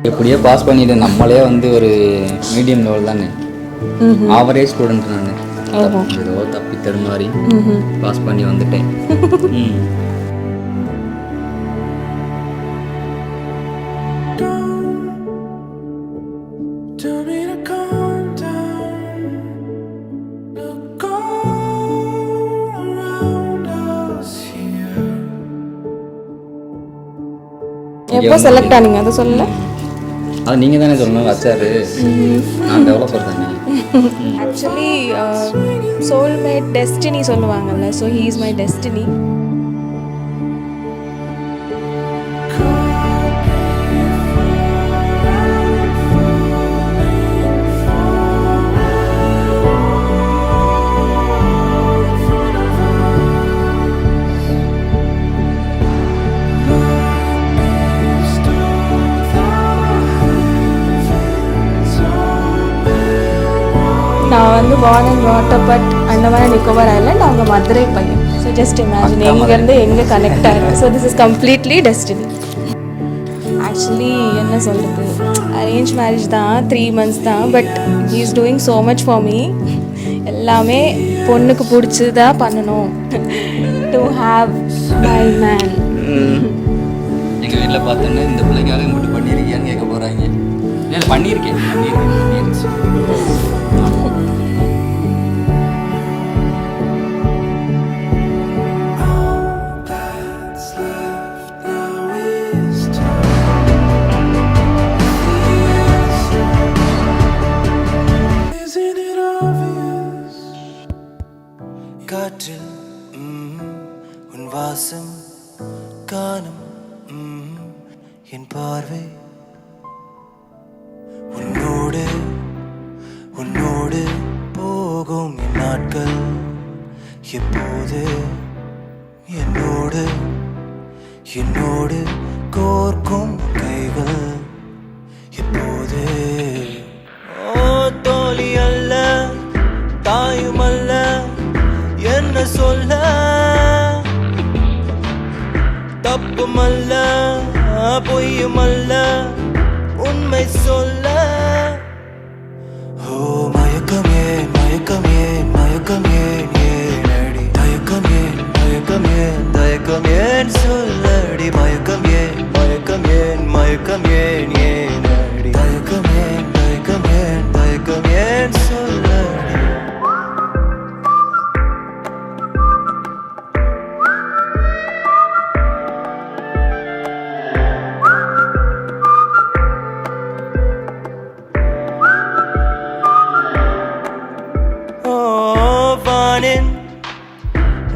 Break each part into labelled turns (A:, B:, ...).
A: எப்படியோ பாஸ் பண்ணிட்டு நம்மளே வந்து ஒரு மீடியம் லெவல் தானே, ஆவரேஜ் ஸ்டூடெண்ட் நான். ஏதோ தப்பி தடுமாறி பாஸ் பண்ணி வந்துட்டேன்.
B: எப்போ செலக்ட் ஆனீங்க அதை சொல்லல?
A: அது நீங்கள் தானே சொல்லணும். வச்சாரு, நான் டெவலப்பர் தானே.
B: ஆக்சுவலி சோல்மேட் டெஸ்டினி சொல்லுவாங்கல்ல, so he is my destiny. நான் வந்து born and brought up at Andaman Nicobar island. அவங்க மதுரை பையன். ஸோ ஜஸ்ட் இமேஜின் எங்கேருந்து எங்கே கனெக்ட் ஆகும். So this is completely destiny. Actually என்ன சொல்கிறது, அரேஞ்ச் மேரேஜ் தான், 3 months தான். But he is doing so much for me. எல்லாமே பொண்ணுக்கு பிடிச்சதா பண்ணணும். To have my man.
A: எங்கள் வீட்டில் பார்த்தோன்னே இந்த பிள்ளைக்காக மட்டும் பண்ணியிருக்கியான்னு கேட்க போகிறாங்க. இல்லை பண்ணியிருக்கேன்.
C: காற்றில் உன் வாசம் காணும் என் பார்வை உன்னோடு உன்னோடு போகும் என் நாட்கள் எப்போது என்னோடு என்னோடு கோர்க்கும் கைகள் எப்போது. ஓ தோழி அல்ல தாயும் அல்ல என்ன சொல்ல, தப்புமல்ல பொய்யுமல்ல உண்மை சொல்ல. ஓ மயக்கம் ஏன் மயக்கம் ஏன் மயக்கம் ஏன் ஏனடி, தயக்கம் ஏன் மயக்கம் ஏன் தயக்கம் ஏன் சொல்லடி, மயக்கம் ஏன் மயக்கம் ஏன் மயக்கம் ஏன் ஏனடி, தயக்கம் ஏன் தயக்கம் ஏன் தயக்கம் ஏன் சொல்லடி.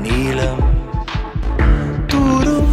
C: நீலம் தூரும்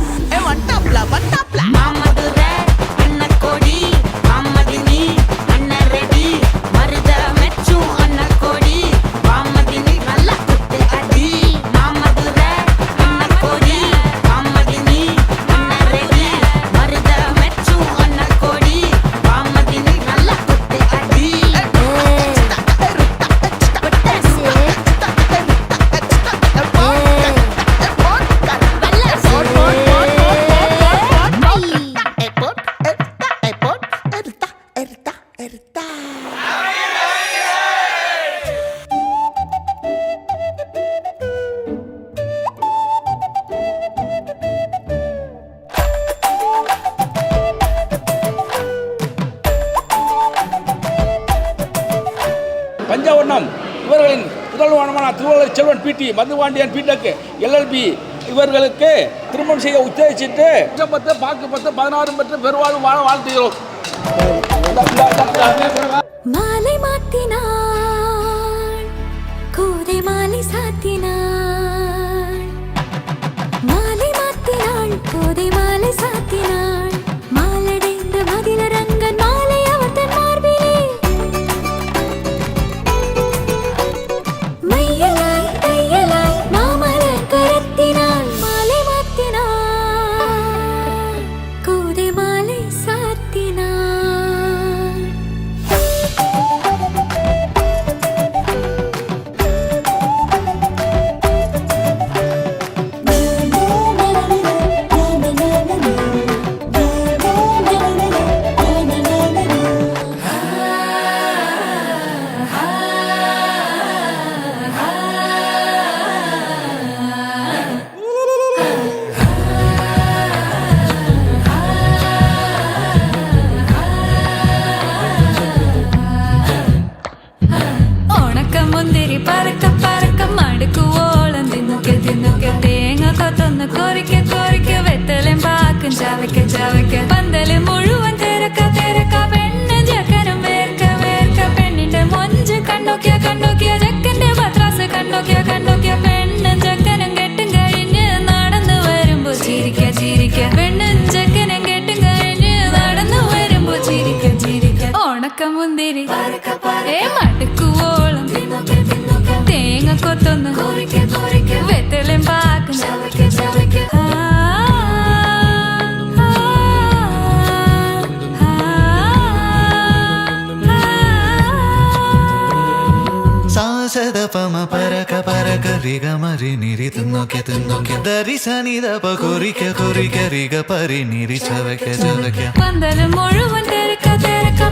D: பஞ்சவர்ணம் இவர்களின் முதல்வனமான திருவள்ளுவர் செல்வன் பிடி மதுபாண்டியன் பிடெக் எல்எல்பி இவர்களுக்கு திருமணம் செய்ய உத்தேசித்து 10 பாக்கு 10 16 பெற்று பெருவாழ்வு வாழ வாழ்த்துகிறோம்.
E: மாலை மாத்தினாள் கோதை மாலை சாத்தினாள், மாலை மாத்தினாள் கோதை மாலை சாத்தினாள், மாலடைந்த மதிலரங்கன் மாலை அவர் தன் மார்பிலே, மையலாய் கையலாய் மாமலர் கரத்தினாள், மாலை மாத்தினாள் கோதை மாலை சாத்தினாள்.
F: കൊത്തൊന്ന് കൊറിക്ക കൊറിക്ക വെത്തലും പാക്കും ചവയ്ക്ക ചവയ്ക്ക പന്തല് മുഴുവൻ തിരക്ക തിരക്ക പെണ്ണ് ജക്കനും വേർക്ക വേർക്ക പെണ്ണിന്റെ മൊഞ്ച് കണ്ടോക്കിയ കണ്ടോക്കിയ ജക്കന്റെ പത്രാസ് കണ്ടോക്കിയ കണ്ടോക്കിയ പെണ്ണും ജക്കനും കെട്ടും കഴിഞ്ഞ് നടന്നു വരുമ്പോ ചിരിക്ക ചിരിക്ക പെണ്ണും ജക്കനും കെട്ടും കഴിഞ്ഞ് നടന്നു വരുമ്പോ ചിരിക്ക ചിരിക്ക ഉണക്ക മുന്തിരി മടുക്കുവോളം തേങ്ങ കൊത്തൊന്ന് വെത്തലും പാക്കും
C: സാസദ പമ പരക പരക റിഗ മരി നിരി തിന്നോക്കെ തിന്നോക്കെ ദരി സനിദ പ കൊറിക്ക കൊറിക്ക റിഗ പരി നിരി ചവയ്ക്ക ചവയ്ക്ക
F: പന്തല് മുഴുവൻ തിരക്ക തിരക്ക